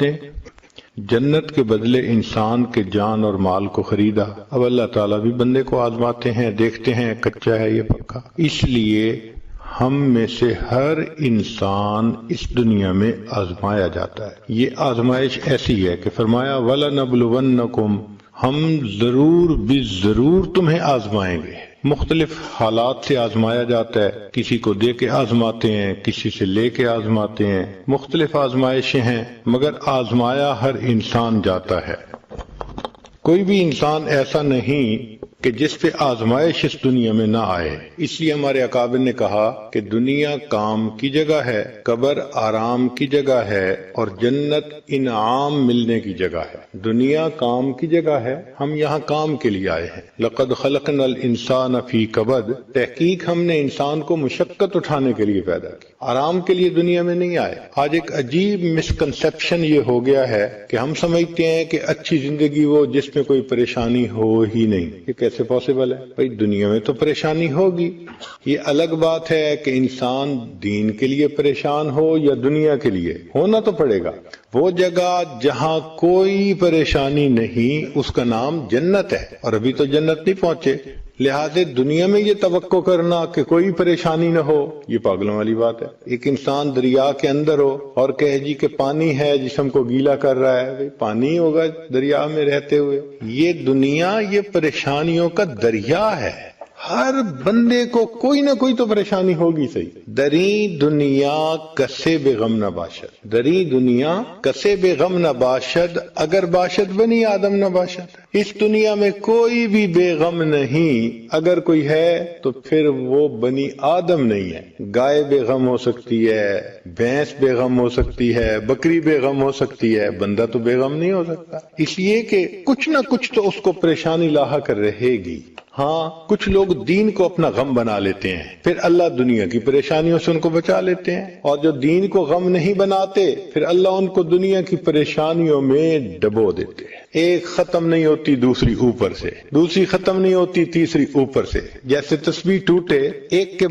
نے جنت کے بدلے انسان کے جان اور مال کو خریدا۔ اب اللہ تعالیٰ بھی بندے کو آزماتے ہیں، دیکھتے ہیں کچا ہے یہ پکا۔ اس لیے ہم میں سے ہر انسان اس دنیا میں آزمایا جاتا ہے۔ یہ آزمائش ایسی ہے کہ فرمایا وَلَنَبْلُوَنَّكُمْ، ہم ضرور ضرور تمہیں آزمائیں گے۔ مختلف حالات سے آزمایا جاتا ہے، کسی کو دے کے آزماتے ہیں، کسی سے لے کے آزماتے ہیں، مختلف آزمائشیں ہیں، مگر آزمایا ہر انسان جاتا ہے۔ کوئی بھی انسان ایسا نہیں کہ جس پہ آزمائش اس دنیا میں نہ آئے۔ اس لیے ہمارے اکابر نے کہا کہ دنیا کام کی جگہ ہے، قبر آرام کی جگہ ہے، اور جنت انعام ملنے کی جگہ ہے۔ دنیا کام کی جگہ ہے، ہم یہاں کام کے لیے آئے ہیں۔ لقد خلقنا الانسان فی کبد، تحقیق ہم نے انسان کو مشقت اٹھانے کے لیے پیدا کی، آرام کے لیے دنیا میں نہیں آئے۔ آج ایک عجیب مسکنسپشن یہ ہو گیا ہے کہ ہم سمجھتے ہیں کہ اچھی زندگی وہ جس میں کوئی پریشانی ہو ہی نہیں۔ یہ کیسے پاسبل ہے؟ بھائی دنیا میں تو پریشانی ہوگی، یہ الگ بات ہے کہ انسان دین کے لیے پریشان ہو یا دنیا کے لیے، ہونا تو پڑے گا۔ وہ جگہ جہاں کوئی پریشانی نہیں اس کا نام جنت ہے، اور ابھی تو جنت نہیں پہنچے، لہذا دنیا میں یہ توقع کرنا کہ کوئی پریشانی نہ ہو یہ پاگلوں والی بات ہے۔ ایک انسان دریا کے اندر ہو اور کہے جی کہ پانی ہے جسم کو گیلا کر رہا ہے، بھائی پانی ہوگا دریا میں رہتے ہوئے؟ یہ دنیا یہ پریشانیوں کا دریا ہے، ہر بندے کو کوئی نہ کوئی تو پریشانی ہوگی۔ صحیح، دری دنیا کسے بے غم نہ باشد، دری دنیا کسے بے غم نہ باشد، اگر باشد بنی آدم نہ باشد۔ اس دنیا میں کوئی بھی بے غم نہیں، اگر کوئی ہے تو پھر وہ بنی آدم نہیں ہے۔ گائے بے غم ہو سکتی ہے، بھینس بے غم ہو سکتی ہے، بکری بے غم ہو سکتی ہے، بندہ تو بے غم نہیں ہو سکتا، اس لیے کہ کچھ نہ کچھ تو اس کو پریشانی لاحق رہے گی۔ ہاں کچھ لوگ دین کو اپنا غم بنا لیتے ہیں، پھر اللہ دنیا کی پریشانیوں سے ان کو بچا لیتے ہیں، اور جو دین کو غم نہیں بناتے پھر اللہ ان کو دنیا کی پریشانیوں میں ڈبو دیتے ہیں۔ ایک ختم نہیں ہوتی دوسری اوپر سے، دوسری ختم نہیں ہوتی تیسری اوپر سے، جیسے تسبیح ٹوٹے ایک کے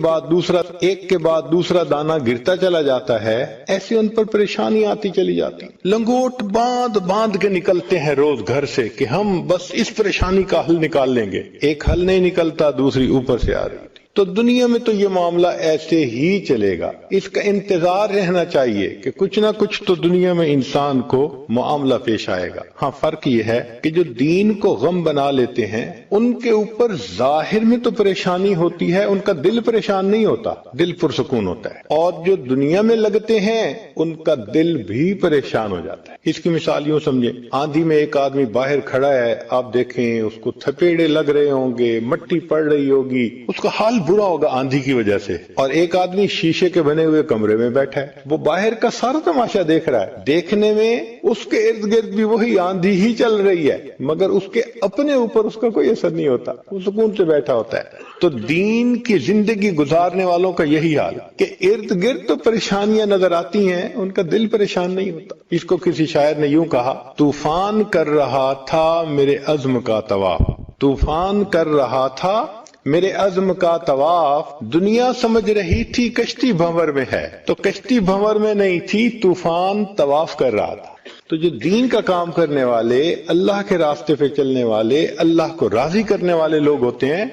بعد دوسرا دانہ گرتا چلا جاتا ہے، ایسے ان پر پریشانی آتی چلی جاتی۔ لنگوٹ باندھ کے نکلتے ہیں روز گھر سے کہ ہم بس اس پریشانی کا حل نکال لیں گے، ایک حل نہیں نکلتا دوسری اوپر سے آ رہی تھی۔ تو دنیا میں تو یہ معاملہ ایسے ہی چلے گا، اس کا انتظار رہنا چاہیے کہ کچھ نہ کچھ تو دنیا میں انسان کو معاملہ پیش آئے گا۔ ہاں فرق یہ ہے کہ جو دین کو غم بنا لیتے ہیں ان کے اوپر ظاہر میں تو پریشانی ہوتی ہے، ان کا دل پریشان نہیں ہوتا، دل پرسکون ہوتا ہے، اور جو دنیا میں لگتے ہیں ان کا دل بھی پریشان ہو جاتا ہے۔ اس کی مثال یوں سمجھیں، آندھی میں ایک آدمی باہر کھڑا ہے، آپ دیکھیں اس کو تھپیڑے لگ رہے ہوں گے، مٹی پڑ رہی ہوگی، اس کا حال برا ہوگا آندھی کی وجہ سے، اور ایک آدمی شیشے کے بنے ہوئے کمرے میں بیٹھا ہے، وہ باہر کا سارا تماشا دیکھ رہا ہے، دیکھنے میں اس کے ارد گرد بھی وہی آندھی ہی چل رہی ہے، مگر اس کے اپنے اوپر اس کا کوئی اثر نہیں ہوتا، وہ سکون سے بیٹھا ہوتا ہے۔ تو دین کی زندگی گزارنے والوں کا یہی حال کہ ارد گرد تو پریشانیاں نظر آتی ہیں، ان کا دل پریشان نہیں ہوتا۔ اس کو کسی شاعر نے یوں کہا، طوفان کر رہا تھا میرے عزم کا طواف، طوفان کر رہا تھا میرے عزم کا طواف، دنیا سمجھ رہی تھی کشتی بھنور میں ہے، تو کشتی بھنور میں نہیں تھی، طوفان طواف کر رہا تھا۔ تو جو دین کا کام کرنے والے، اللہ کے راستے پہ چلنے والے، اللہ کو راضی کرنے والے لوگ ہوتے ہیں،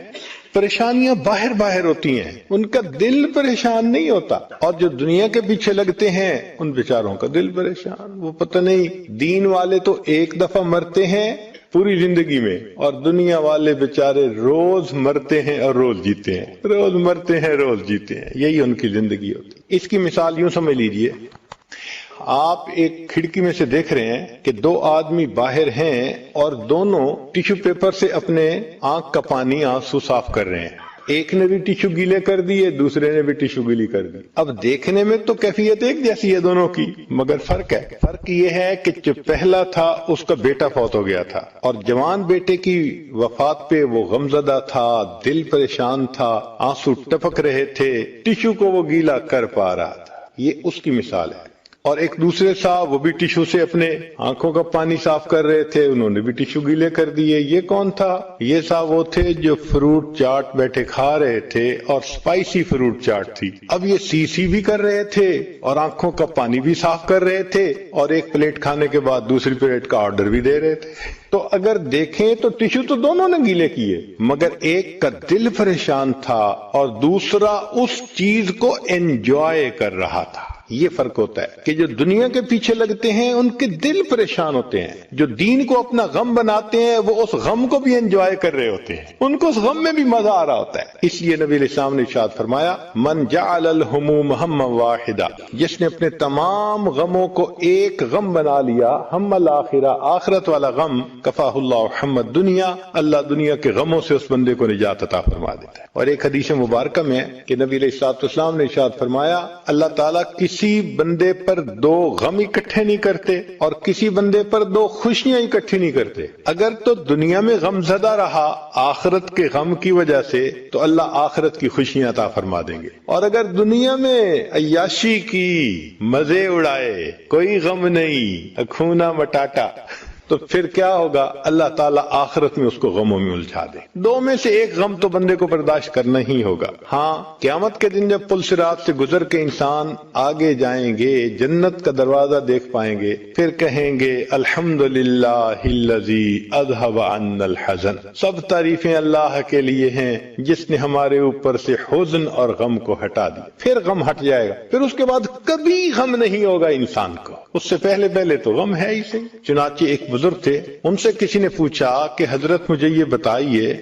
پریشانیاں باہر ہوتی ہیں، ان کا دل پریشان نہیں ہوتا، اور جو دنیا کے پیچھے لگتے ہیں ان بیچاروں کا دل پریشان، وہ پتہ نہیں، دین والے تو ایک دفعہ مرتے ہیں پوری زندگی میں، اور دنیا والے بیچارے روز مرتے ہیں اور روز جیتے ہیں، روز مرتے ہیں روز جیتے ہیں، یہی ان کی زندگی ہوتی ہے۔ اس کی مثال یوں سمجھ لیجئے، آپ ایک کھڑکی میں سے دیکھ رہے ہیں کہ دو آدمی باہر ہیں اور دونوں ٹیشو پیپر سے اپنے آنکھ کا پانی آنسو صاف کر رہے ہیں، ایک نے بھی ٹیشو گیلے کر دیے، دوسرے نے بھی ٹیشو گیلی کر دی۔ اب دیکھنے میں تو کیفیت ایک جیسی ہے دونوں کی، مگر فرق ہے، فرق یہ ہے کہ جو پہلا تھا اس کا بیٹا فوت ہو گیا تھا، اور جوان بیٹے کی وفات پہ وہ غمزدہ تھا، دل پریشان تھا، آنسو ٹپک رہے تھے، ٹیشو کو وہ گیلا کر پا رہا تھا۔ یہ اس کی مثال ہے۔ اور ایک دوسرے صاحب وہ بھی ٹیشو سے اپنے آنکھوں کا پانی صاف کر رہے تھے، انہوں نے بھی ٹیشو گیلے کر دیے۔ یہ کون تھا؟ یہ صاحب وہ تھے جو فروٹ چاٹ بیٹھے کھا رہے تھے اور اسپائسی فروٹ چاٹ تھی۔ اب یہ سی بھی کر رہے تھے اور آنکھوں کا پانی بھی صاف کر رہے تھے اور ایک پلیٹ کھانے کے بعد دوسری پلیٹ کا آرڈر بھی دے رہے تھے۔ تو اگر دیکھیں تو ٹیشو تو دونوں نے گیلے کیے، مگر ایک کا دل پریشان تھا اور دوسرا اس چیز کو انجوائے کر رہا تھا۔ یہ فرق ہوتا ہے کہ جو دنیا کے پیچھے لگتے ہیں ان کے دل پریشان ہوتے ہیں، جو دین کو اپنا غم بناتے ہیں وہ اس غم کو بھی انجوائے کر رہے ہوتے ہیں، ان کو اس غم میں بھی مزہ آ رہا ہوتا ہے۔ اس لیے نبی علیہ السلام نے ارشاد فرمایا، من جعل الہموم ہما واحدا، جس نے اپنے تمام غموں کو ایک غم بنا لیا، ہم الآخرہ، آخرت والا غم، کفاہ اللہ ہم الدنیا، اللہ دنیا کے غموں سے اس بندے کو نجات عطا فرما دیتا ہے۔ اور ایک حدیث مبارکہ میں کہ نبی علیہ السلام نے ارشاد فرمایا، اللہ تعالیٰ کسی بندے پر دو غم اکٹھے نہیں کرتے اور کسی بندے پر دو خوشیاں اکٹھی نہیں کرتے۔ اگر تو دنیا میں غم زدہ رہا آخرت کے غم کی وجہ سے تو اللہ آخرت کی خوشیاں عطا فرما دیں گے، اور اگر دنیا میں عیاشی کی، مزے اڑائے، کوئی غم نہیں، کھونا مٹاٹا، تو پھر کیا ہوگا؟ اللہ تعالیٰ آخرت میں اس کو غموں میں الجھا دے۔ دو میں سے ایک غم تو بندے کو برداشت کرنا ہی ہوگا۔ ہاں، قیامت کے دن جب پل صراط سے گزر کے انسان آگے جائیں گے، جنت کا دروازہ دیکھ پائیں گے، پھر کہیں گے الحمدللہ الذی اذھب عنا الحزن، سب تعریفیں اللہ کے لیے ہیں جس نے ہمارے اوپر سے حزن اور غم کو ہٹا دیا۔ پھر غم ہٹ جائے گا، پھر اس کے بعد کبھی غم نہیں ہوگا انسان کو، اس سے پہلے تو غم ہے ہی صحیح۔ چنانچہ ایک بزرگ تھے، ان سے کسی نے پوچھا کہ حضرت مجھے یہ بتائیے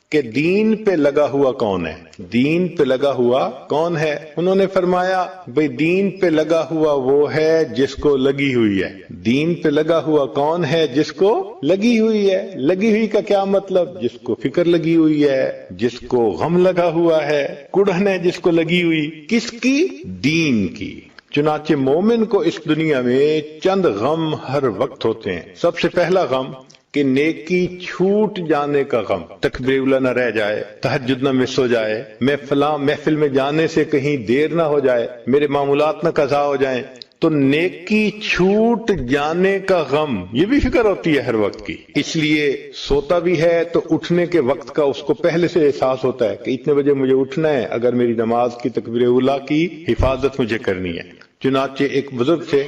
کہ دین پہ لگا ہوا کون ہے؟ دین پہ لگا ہوا کون ہے؟ انہوں نے فرمایا، بھئی دین پہ لگا ہوا وہ ہے جس کو لگی ہوئی ہے۔ دین پہ لگا ہوا کون ہے؟ جس کو لگی ہوئی ہے۔ لگی ہوئی کا کیا مطلب؟ جس کو فکر لگی ہوئی ہے، جس کو غم لگا ہوا ہے، کڑھن ہے جس کو لگی ہوئی، کس کی؟ دین کی۔ چنانچہ مومن کو اس دنیا میں چند غم ہر وقت ہوتے ہیں۔ سب سے پہلا غم کہ نیکی چھوٹ جانے کا غم، تکبیر اولیٰ نہ رہ جائے، تہجد نہ مس ہو جائے، میں فلاں محفل میں جانے سے کہیں دیر نہ ہو جائے، میرے معمولات نہ قضا ہو جائیں، تو نیکی چھوٹ جانے کا غم، یہ بھی فکر ہوتی ہے ہر وقت کی۔ اس لیے سوتا بھی ہے تو اٹھنے کے وقت کا اس کو پہلے سے احساس ہوتا ہے کہ اتنے بجے مجھے اٹھنا ہے اگر میری نماز کی تکبیر اولیٰ کی حفاظت مجھے کرنی ہے۔ چنانچہ ایک بزرگ تھے،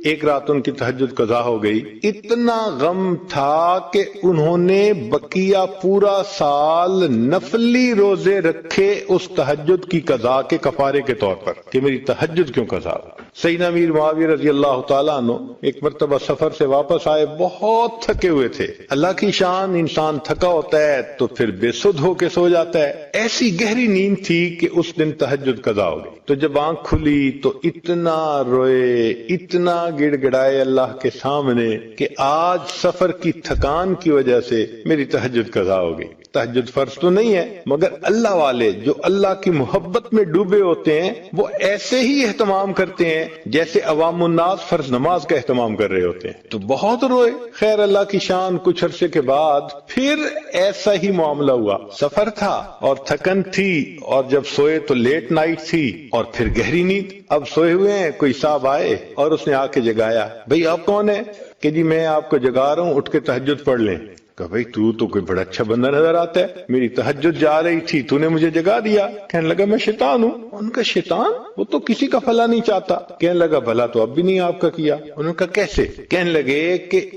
ایک رات ان کی تہجد قضا ہو گئی، اتنا غم تھا کہ انہوں نے بقیہ پورا سال نفلی روزے رکھے اس تہجد کی قضا کے کفارے کے طور پر کہ میری تہجد کیوں قضا ہو۔ سیدنا امیر معاویہ رضی اللہ تعالیٰ عنہ ایک مرتبہ سفر سے واپس آئے، بہت تھکے ہوئے تھے۔ اللہ کی شان، انسان تھکا ہوتا ہے تو پھر بے سدھ ہو کے سو جاتا ہے، ایسی گہری نیند تھی کہ اس دن تہجد قضا ہو گئی۔ تو جب آنکھ کھلی تو اتنا روئے، اتنا گڑ گڑائے اللہ کے سامنے کہ آج سفر کی تھکان کی وجہ سے میری تہجد قضا ہو گئی۔ تہجد فرض تو نہیں ہے، مگر اللہ والے جو اللہ کی محبت میں ڈوبے ہوتے ہیں وہ ایسے ہی اہتمام کرتے ہیں جیسے عوام الناس فرض نماز کا اہتمام کر رہے ہوتے ہیں۔ تو بہت روئے، خیر اللہ کی شان، کچھ عرصے کے بعد پھر ایسا ہی معاملہ ہوا، سفر تھا اور تھکن تھی، اور جب سوئے تو لیٹ نائٹ تھی اور پھر گہری نیند۔ اب سوئے ہوئے ہیں، کوئی صاحب آئے اور اس نے آ کے جگایا، بھئی آپ کون ہیں؟ کہ جی میں آپ کو جگا رہا ہوں، اٹھ کے تہجد پڑھ لیں۔ کہ بھئی تو کوئی بڑا اچھا بندہ نظر آتا ہے، میری تہجد جا رہی تھی، تو نے مجھے جگا دیا۔ کہنے لگا میں شیطان ہوں۔ ان کا شیطان؟ وہ تو کسی کا بھلا نہیں چاہتا۔ کہنے لگا بھلا تو اب بھی نہیں آپ کا کیا۔ انہوں نے کہا کیسے؟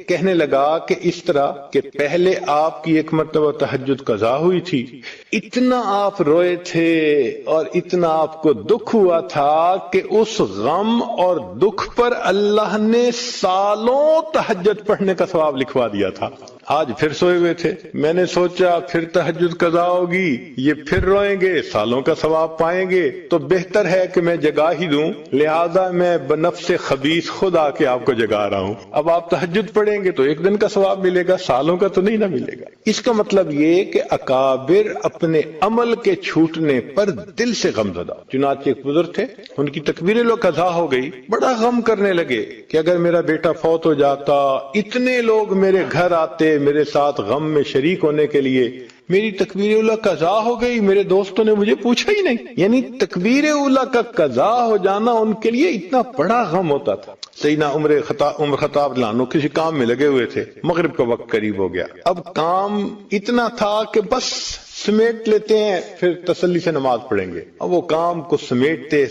کہنے لگا کہ اس طرح کہ پہلے آپ کی ایک مرتبہ تہجد قضا ہوئی تھی، اتنا آپ روئے تھے اور اتنا آپ کو دکھ ہوا تھا کہ اس غم اور دکھ پر اللہ نے سالوں تہجد پڑھنے کا ثواب لکھوا دیا تھا۔ آج پھر سوئے ہوئے تھے، میں نے سوچا پھر تہجد قضا ہوگی، یہ پھر روئیں گے، سالوں کا ثواب پائیں گے، تو بہتر ہے کہ میں جگا ہی دوں، لہذا میں بنفس خبیث خود آ کے آپ کو جگا رہا ہوں۔ اب آپ تہجد پڑھیں گے تو ایک دن کا ثواب ملے گا، سالوں کا تو نہیں نہ ملے گا۔ اس کا مطلب یہ کہ اکابر اپنے عمل کے چھوٹنے پر دل سے غم زدہ۔ چنانچہ ایک بزرگ تھے، ان کی تکبیر لو قضا ہو گئی، بڑا غم کرنے لگے کہ اگر میرا بیٹا فوت ہو جاتا، اتنے لوگ میرے گھر آتے میرے ساتھ غم میں شریک ہونے کے لیے، میری تکبیر اولیٰ قضا ہو گئی، میرے دوستوں نے مجھے پوچھا ہی نہیں۔ یعنی تکبیر اولیٰ کا قضا ہو جانا ان کے لیے اتنا بڑا غم ہوتا تھا۔ سیدنا عمر خطاب لانو کسی کام میں لگے ہوئے تھے، مغرب کا وقت قریب ہو گیا، اب کام اتنا تھا کہ بس سمیٹ لیتے ہیں پھر تسلی سے نماز پڑھیں گے۔ اب وہ کام کو سمیٹتے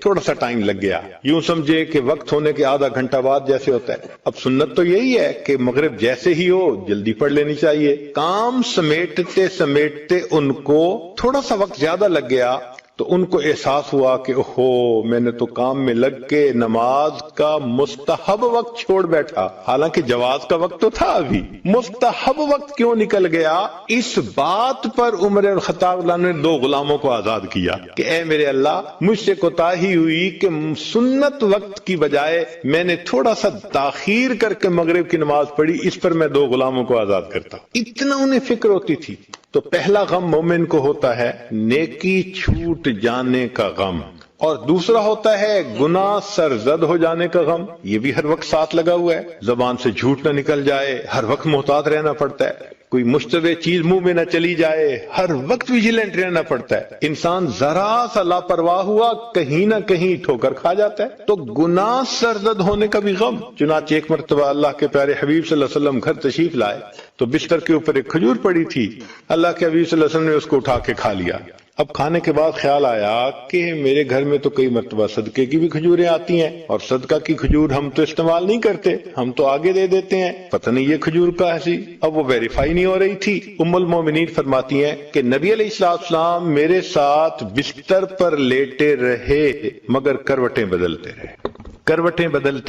تھوڑا سا ٹائم لگ گیا، یوں سمجھے کہ وقت ہونے کے آدھا گھنٹہ بعد جیسے ہوتا ہے۔ اب سنت تو یہی ہے کہ مغرب جیسے ہی ہو جلدی پڑھ لینی چاہیے۔ کام سمیٹتے ان کو تھوڑا سا وقت زیادہ لگ گیا تو ان کو احساس ہوا کہ اوہو میں نے تو کام میں لگ کے نماز کا مستحب وقت چھوڑ بیٹھا، حالانکہ جواز کا وقت تو تھا، ابھی مستحب وقت کیوں نکل گیا؟ اس بات پر عمر الخطاب نے 2 غلاموں کو آزاد کیا کہ اے میرے اللہ، مجھ سے کوتاہی ہوئی کہ سنت وقت کی بجائے میں نے تھوڑا سا تاخیر کر کے مغرب کی نماز پڑھی، اس پر میں 2 غلاموں کو آزاد کرتا۔ اتنا انہیں فکر ہوتی تھی۔ تو پہلا غم مومن کو ہوتا ہے نیکی چھوٹ جانے کا غم، اور دوسرا ہوتا ہے گناہ سرزد ہو جانے کا غم۔ یہ بھی ہر وقت ساتھ لگا ہوا ہے، زبان سے جھوٹ نہ نکل جائے، ہر وقت محتاط رہنا پڑتا ہے، کوئی مشتبہ چیز منہ میں نہ چلی جائے، ہر وقت ویجیلنٹ رہنا پڑتا ہے۔ انسان ذرا سا لاپرواہ ہوا کہیں نہ کہیں ٹھوکر کھا جاتا ہے۔ تو گناہ سرزد ہونے کا بھی غم۔ چنانچہ ایک مرتبہ اللہ کے پیارے حبیب صلی اللہ علیہ وسلم گھر تشریف لائے تو بستر کے اوپر ایک کھجور پڑی تھی، اللہ کے حبیب صلی اللہ علیہ وسلم نے اس کو اٹھا کے کھا لیا۔ اب کھانے کے بعد خیال آیا کہ میرے گھر میں تو کئی مرتبہ صدقے کی بھی کھجوریں آتی ہیں، اور صدقہ کی کھجور ہم تو استعمال نہیں کرتے، ہم تو آگے دے دیتے ہیں، پتہ نہیں یہ کھجور کا ایسی۔ اب وہ ویریفائی نہیں ہو رہی تھی۔ ام المومنین فرماتی ہیں کہ نبی علیہ السلام میرے ساتھ بستر پر لیٹے رہے مگر کروٹیں بدلتے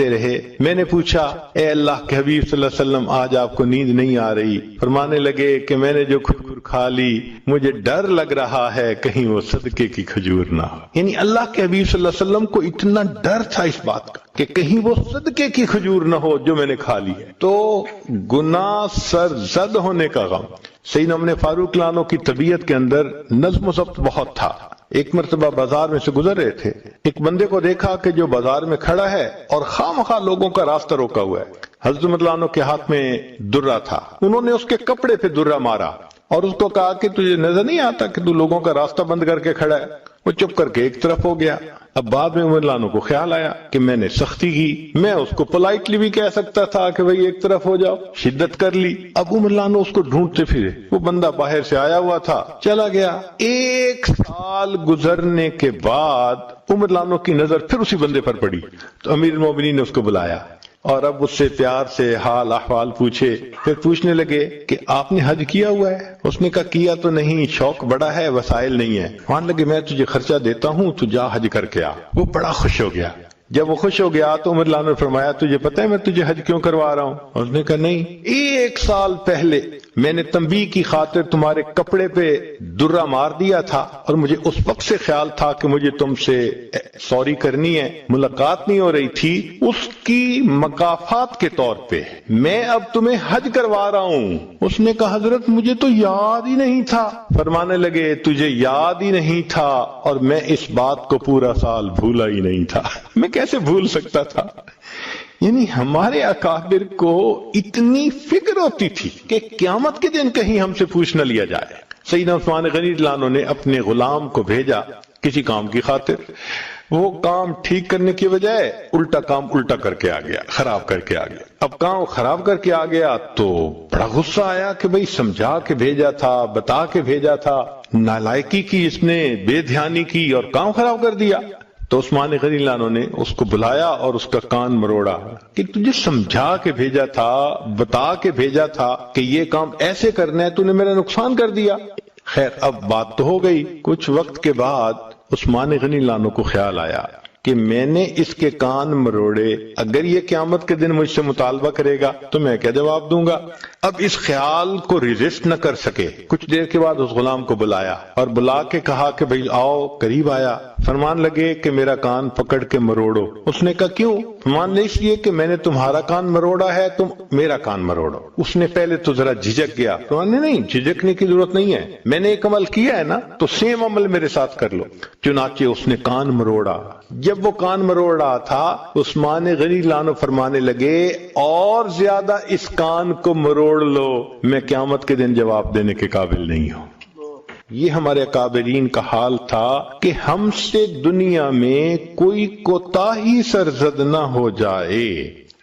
رہے۔ میں نے پوچھا اے اللہ کے حبیب صلی اللہ علیہ وسلم آج آپ کو نیند نہیں آ رہی؟ فرمانے لگے کہ میں نے جو کھجور کھا لی مجھے ڈر لگ رہا ہے کہیں وہ صدقے کی کھجور نہ ہو۔ یعنی اللہ کے حبیب صلی اللہ علیہ وسلم کو اتنا ڈر تھا اس بات کا کہ کہیں وہ صدقے کی کھجور نہ ہو جو میں نے کھا لی ہے۔ تو گناہ سرزد ہونے کا غم۔ سیدنا عمر فاروق لانو کی طبیعت کے اندر نظم و ضبط بہت تھا۔ ایک مرتبہ بازار میں سے گزر رہے تھے، ایک بندے کو دیکھا کہ جو بازار میں کھڑا ہے اور خواہ لوگوں کا راستہ روکا ہوا ہے۔ حضرت عمر لانو کے ہاتھ میں درہ تھا، انہوں نے اس کے کپڑے پہ درہ مارا اور اس کو کہا کہ تجھے نظر نہیں آتا کہ تو لوگوں کا راستہ بند کر کے کھڑا ہے؟ وہ چپ کر کے ایک طرف ہو گیا۔ اب بعد میں عمر لانو کو خیال آیا کہ میں نے سختی کی، میں اس کو پولائٹلی بھی کہہ سکتا تھا کہ بھئی ایک طرف ہو جاؤ، شدت کر لی۔ اب عمر لانو اس کو ڈھونڈتے پھرے، وہ بندہ باہر سے آیا ہوا تھا، چلا گیا۔ 1 سال گزرنے کے بعد عمر لانو کی نظر پھر اسی بندے پر پڑی تو امیر المومنین نے اس کو بلایا اور اب اس سے پیار سے حال احوال پوچھے۔ پھر پوچھنے لگے کہ آپ نے حج کیا ہوا ہے؟ اس نے کہا کیا تو نہیں، شوق بڑا ہے، وسائل نہیں ہے۔ مان لگے میں تجھے خرچہ دیتا ہوں، تو جا حج کر کے آ۔ وہ بڑا خوش ہو گیا۔ جب وہ خوش ہو گیا تو عمر لانو نے فرمایا تجھے پتہ ہے میں تجھے حج کیوں کروا رہا ہوں؟ اس نے کہا نہیں، 1 سال پہلے میں نے تنبیہ کی خاطر تمہارے کپڑے پہ درہ مار دیا تھا اور مجھے اس وقت سے خیال تھا کہ مجھے تم سے سوری کرنی ہے، ملاقات نہیں ہو رہی تھی، اس کی مکافات کے طور پہ میں اب تمہیں حج کروا رہا ہوں۔ اس نے کہا حضرت مجھے تو یاد ہی نہیں تھا۔ فرمانے لگے تجھے یاد ہی نہیں تھا اور میں اس بات کو پورا سال بھولا ہی نہیں تھا، میں کیسے بھول سکتا تھا؟ یعنی ہمارے اکابر کو اتنی فکر ہوتی تھی کہ قیامت کے دن کہیں ہم سے پوچھ نہ لیا جائے۔ سیدنا عثمان غنی لانو نے اپنے غلام کو بھیجا کسی کام کی خاطر، وہ کام ٹھیک کرنے کی بجائے الٹا کر کے آ گیا، خراب کر کے آ گیا۔ اب کام خراب کر کے آ گیا تو بڑا غصہ آیا کہ بھئی سمجھا کے بھیجا تھا، بتا کے بھیجا تھا، نالائکی کی اس نے، بے دھیانی کی اور کام خراب کر دیا۔ تو عثمان غنی لانو نے اس کو بلایا اور اس کا کان مروڑا کہ تجھے سمجھا کے بھیجا تھا، بتا کے بھیجا تھا کہ یہ کام ایسے کرنا ہے، تو نے میرا نقصان کر دیا۔ خیر اب بات تو ہو گئی۔ کچھ وقت کے بعد عثمان غنی لانو کو خیال آیا کہ میں نے اس کے کان مروڑے، اگر یہ قیامت کے دن مجھ سے مطالبہ کرے گا تو میں کیا جواب دوں گا؟ اب اس خیال کو ریزسٹ نہ کر سکے، کچھ دیر کے بعد اس غلام کو بلایا اور بلا کے کہا کہ بھئی آؤ، قریب آیا۔ فرمان لگے کہ میرا کان پکڑ کے مروڑو۔ اس نے کہا کیوں؟ فرمان نے اس لیے کہ میں نے تمہارا کان مروڑا ہے، تم میرا کان مروڑو۔ اس نے پہلے تو ذرا جھجک گیا، فرمان نے نہیں، جھجکنے کی ضرورت نہیں ہے، میں نے ایک عمل کیا ہے نا تو سیم عمل میرے ساتھ کر لو۔ چنانچہ اس نے کان مروڑا۔ جب وہ کان مروڑ رہا تھا، عثمان غنی لانو فرمانے لگے اور زیادہ اس کان کو مروڑ لو، میں قیامت کے دن جواب دینے کے قابل نہیں ہوں۔ یہ ہمارے اکابرین کا حال تھا کہ ہم سے دنیا میں کوئی کوتاہی سرزد نہ ہو جائے۔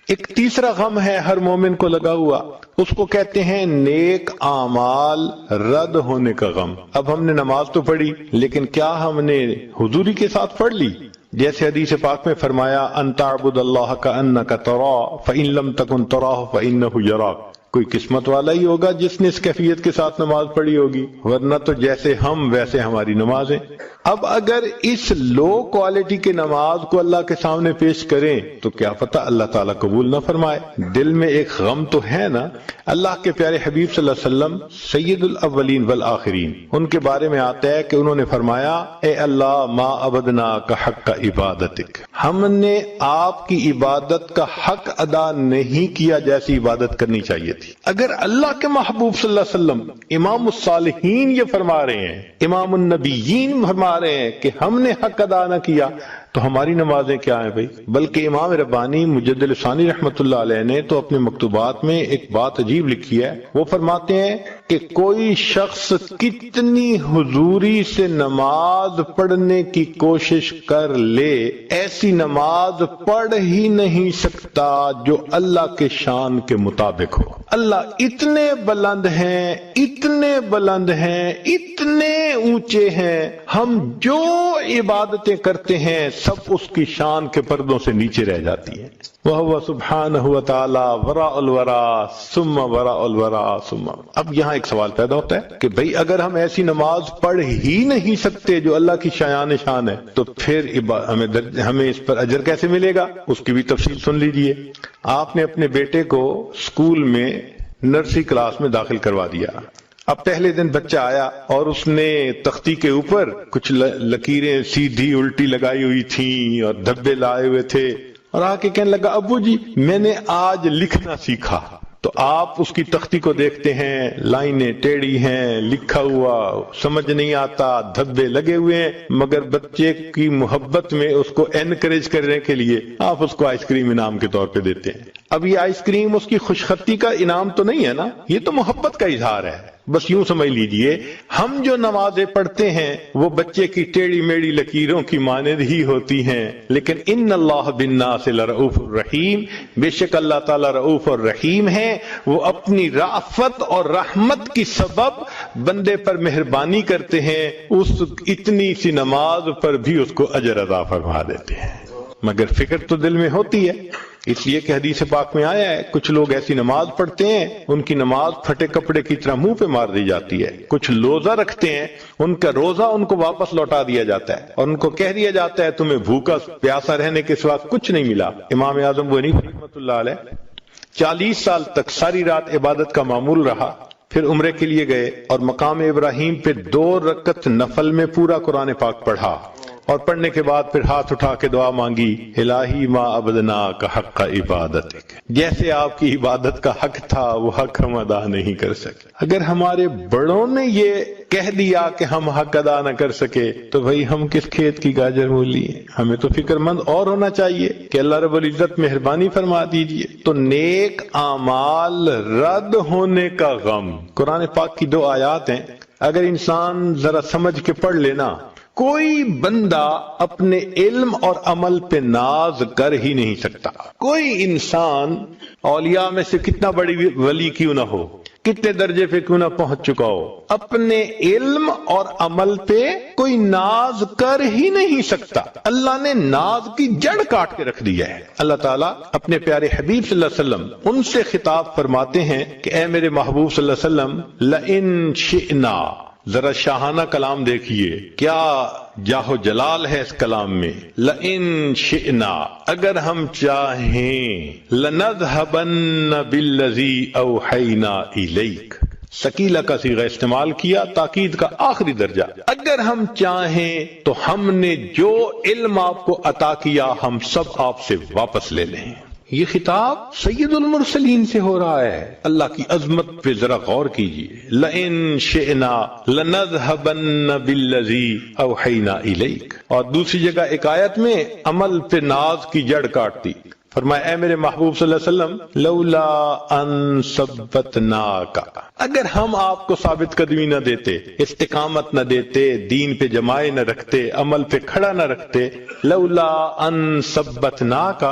ایک تیسرا غم ہے ہر مومن کو لگا ہوا، اس کو کہتے ہیں نیک اعمال رد ہونے کا غم۔ اب ہم نے نماز تو پڑھی، لیکن کیا ہم نے حضوری کے ساتھ پڑھ لی؟ جیسے حدیث پاک میں فرمایا ان تعبد اللہ کأنک تراہ فإن لم تکن تراہ فإنہ یراک۔ کوئی قسمت والا ہی ہوگا جس نے اس کیفیت کے ساتھ نماز پڑھی ہوگی، ورنہ تو جیسے ہم ویسے ہماری نمازیں۔ اب اگر اس لو کوالٹی کے نماز کو اللہ کے سامنے پیش کریں تو کیا پتہ اللہ تعالیٰ قبول نہ فرمائے۔ دل میں ایک غم تو ہے نا۔ اللہ کے پیارے حبیب صلی اللہ علیہ وسلم سید الاولین والآخرین، ان کے بارے میں آتا ہے کہ انہوں نے فرمایا اے اللہ ما عبدناک حق عبادتک، ہم نے آپ کی عبادت کا حق ادا نہیں کیا جیسی عبادت کرنی چاہیے تھی۔ اگر اللہ کے محبوب صلی اللہ علیہ وسلم امام الصالحین یہ فرما رہے ہیں، امام النبیین فرما رہے ہیں کہ ہم نے حق ادا نہ کیا، تو ہماری نمازیں کیا ہیں بھائی؟ بلکہ امام ربانی مجدد ثانی رحمۃ اللہ علیہ نے تو اپنے مکتوبات میں ایک بات عجیب لکھی ہے۔ وہ فرماتے ہیں کہ کوئی شخص کتنی حضوری سے نماز پڑھنے کی کوشش کر لے، ایسی نماز پڑھ ہی نہیں سکتا جو اللہ کے شان کے مطابق ہو۔ اللہ اتنے بلند ہیں، اتنے بلند ہیں، اتنے اونچے ہیں، ہم جو عبادتیں کرتے ہیں سب اس کی شان کے پردوں سے نیچے رہ جاتی ہیں۔ وَهُوَ سُبْحَانَهُ وَتَعَالَى وَرَاءُ الْوَرَىٰ ثُمَّ وَرَاءُ الْوَرَىٰ ثُمَّ۔ اب یہاں ایک سوال پیدا ہوتا ہے کہ بھئی اگر ہم ایسی نماز پڑھ ہی نہیں سکتے جو اللہ کی شایان شان ہے، تو پھر ہمیں اس پر اجر کیسے ملے گا؟ اس کی بھی تفصیل سن لیجئے۔ آپ نے اپنے بیٹے کو اسکول میں نرسری کلاس میں داخل کروا دیا۔ اب پہلے دن بچہ آیا اور اس نے تختی کے اوپر کچھ لکیریں سیدھی الٹی لگائی ہوئی تھیں اور دھبے لائے ہوئے تھے، اور آ کے کہنے لگا ابو جی میں نے آج لکھنا سیکھا۔ تو آپ اس کی تختی کو دیکھتے ہیں، لائنیں ٹیڑھی ہیں، لکھا ہوا سمجھ نہیں آتا، دھبے لگے ہوئے ہیں، مگر بچے کی محبت میں اس کو انکریج کرنے کے لیے آپ اس کو آئس کریم انعام کے طور پہ دیتے ہیں۔ اب یہ آئس کریم اس کی خوشخطی کا انعام تو نہیں ہے نا، یہ تو محبت کا اظہار ہے۔ بس یوں سمجھ لیجئے ہم جو نمازیں پڑھتے ہیں وہ بچے کی ٹیڑھی میڑھی لکیروں کی مانند ہی ہوتی ہیں، لیکن ان اللہ بالناس لرؤوف الرحیم، بے شک اللہ تعالیٰ رؤوف اور رحیم ہے، وہ اپنی رافت اور رحمت کی سبب بندے پر مہربانی کرتے ہیں، اس اتنی سی نماز پر بھی اس کو اجر عطا فرما دیتے ہیں۔ مگر فکر تو دل میں ہوتی ہے، اس لیے کہ حدیث پاک میں آیا ہے کچھ لوگ ایسی نماز پڑھتے ہیں ان کی نماز پھٹے کپڑے کی طرح منہ پہ مار دی جاتی ہے، کچھ روزہ رکھتے ہیں ان کا روزہ ان کو واپس لوٹا دیا جاتا ہے اور ان کو کہہ دیا جاتا ہے تمہیں بھوکا پیاسا رہنے کے سوا کچھ نہیں ملا۔ امام اعظم ابو حنیفہ رحمۃ اللہ علیہ 40 سال تک ساری رات عبادت کا معمول رہا، پھر عمرے کے لیے گئے اور مقام ابراہیم پہ 2 رکعت نفل میں پورا قرآن پاک پڑھا، اور پڑھنے کے بعد پھر ہاتھ اٹھا کے دعا مانگی الہی ما عبدناک حق عبادتک، جیسے آپ کی عبادت کا حق تھا وہ حق ہم ادا نہیں کر سکے۔ اگر ہمارے بڑوں نے یہ کہہ دیا کہ ہم حق ادا نہ کر سکے تو بھئی ہم کس کھیت کی گاجر مولی ہیں؟ ہمیں تو فکر مند اور ہونا چاہیے کہ اللہ رب العزت مہربانی فرما دیجئے۔ تو نیک اعمال رد ہونے کا غم، قرآن پاک کی 2 آیات ہیں، اگر انسان ذرا سمجھ کے پڑھ لینا، کوئی بندہ اپنے علم اور عمل پہ ناز کر ہی نہیں سکتا۔ کوئی انسان اولیاء میں سے کتنا بڑی ولی کیوں نہ ہو، کتنے درجے پہ کیوں نہ پہنچ چکا ہو، اپنے علم اور عمل پہ کوئی ناز کر ہی نہیں سکتا۔ اللہ نے ناز کی جڑ کاٹ کے رکھ دیا ہے۔ اللہ تعالیٰ اپنے پیارے حبیب صلی اللہ علیہ وسلم ان سے خطاب فرماتے ہیں کہ اے میرے محبوب صلی اللہ علیہ وسلم لئن شئنا، ذرا شاہانہ کلام دیکھیے، کیا جاہ و جلال ہے اس کلام میں۔ لئن شئنا، اگر ہم چاہیں، لنذهبن بالذی اوحینا الیک، سکیلہ کا صیغہ استعمال کیا، تاکید کا آخری درجہ۔ اگر ہم چاہیں تو ہم نے جو علم آپ کو عطا کیا ہم سب آپ سے واپس لے لیں۔ یہ خطاب سید المرسلین سے ہو رہا ہے۔ اللہ کی عظمت پہ ذرا غور کیجئے۔ لَإِن شِئْنَا لَنَذْهَبَنَّ بِالَّذِي أَوْحَيْنَا إِلَيْكَ، اور دوسری جگہ ایک آیت میں عمل پہ ناز کی جڑ کاٹتی، فرمایا اے میرے محبوب صلی اللہ علیہ وسلم لولا ان ثبتناک، اگر ہم آپ کو ثابت قدمی نہ دیتے، استقامت نہ دیتے، دین پہ جمائے نہ رکھتے، عمل پہ کھڑا نہ رکھتے، لولا ان ثبتناک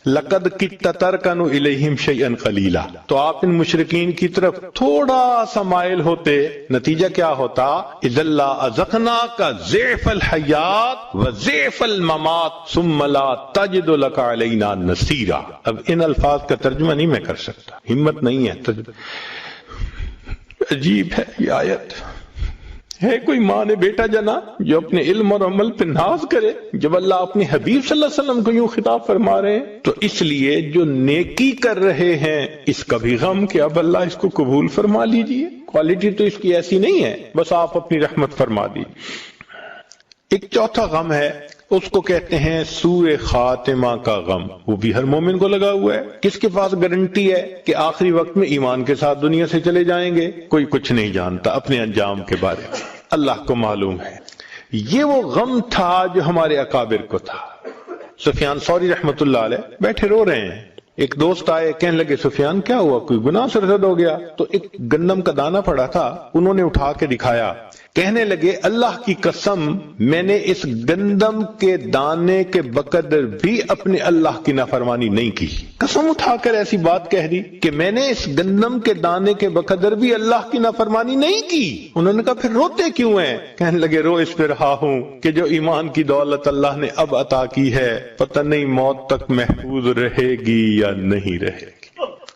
لقد کدت ترکن الیہم شیئا قلیلا، تو آپ ان مشرکین کی طرف تھوڑا سا مائل ہوتے، نتیجہ کیا ہوتا؟ اذا لأذقناک ضعف الحیات وضعف الممات ثم لا تجد لک علینا نصیرا۔ اب ان الفاظ کا ترجمہ نہیں میں کر سکتا، ہمت نہیں ہے، عجیب ہے یہ آیت۔ ہے کوئی ماں نے بیٹا جنا جو اپنے علم اور عمل پہ ناز کرے، جب اللہ اپنے حبیب صلی اللہ علیہ وسلم کو یوں خطاب فرما رہے ہیں؟ تو اس لیے جو نیکی کر رہے ہیں اس کا بھی غم کہ اب اللہ اس کو قبول فرما لیجئے، کوالٹی تو اس کی ایسی نہیں ہے، بس آپ اپنی رحمت فرما دیجئے۔ ایک چوتھا غم ہے، اس کو کہتے ہیں سوء خاتمہ کا غم، وہ بھی ہر مومن کو لگا ہوا ہے۔ کس کے پاس گارنٹی ہے کہ آخری وقت میں ایمان کے ساتھ دنیا سے چلے جائیں گے؟ کوئی کچھ نہیں جانتا اپنے انجام کے بارے میں، اللہ کو معلوم ہے۔ یہ وہ غم تھا جو ہمارے اکابر کو تھا۔ سفیان ثوری رحمت اللہ علیہ بیٹھے رو رہے ہیں، ایک دوست آئے، کہنے لگے سفیان کیا ہوا، کوئی گناہ سرزد ہو گیا؟ تو ایک گندم کا دانہ پڑا تھا، انہوں نے اٹھا کے دکھایا، کہنے لگے اللہ کی قسم میں نے اس گندم کے دانے کے بقدر بھی اپنے اللہ کی نافرمانی نہیں کی۔ قسم اٹھا کر ایسی بات کہہ دی کہ میں نے اس گندم کے دانے کے بقدر بھی اللہ کی نافرمانی نہیں کی۔ انہوں نے کہا پھر روتے کیوں ہیں؟ کہنے لگے رو اس پہ رہا ہوں کہ جو ایمان کی دولت اللہ نے اب عطا کی ہے پتہ نہیں موت تک محفوظ رہے گی یا نہیں رہے گی،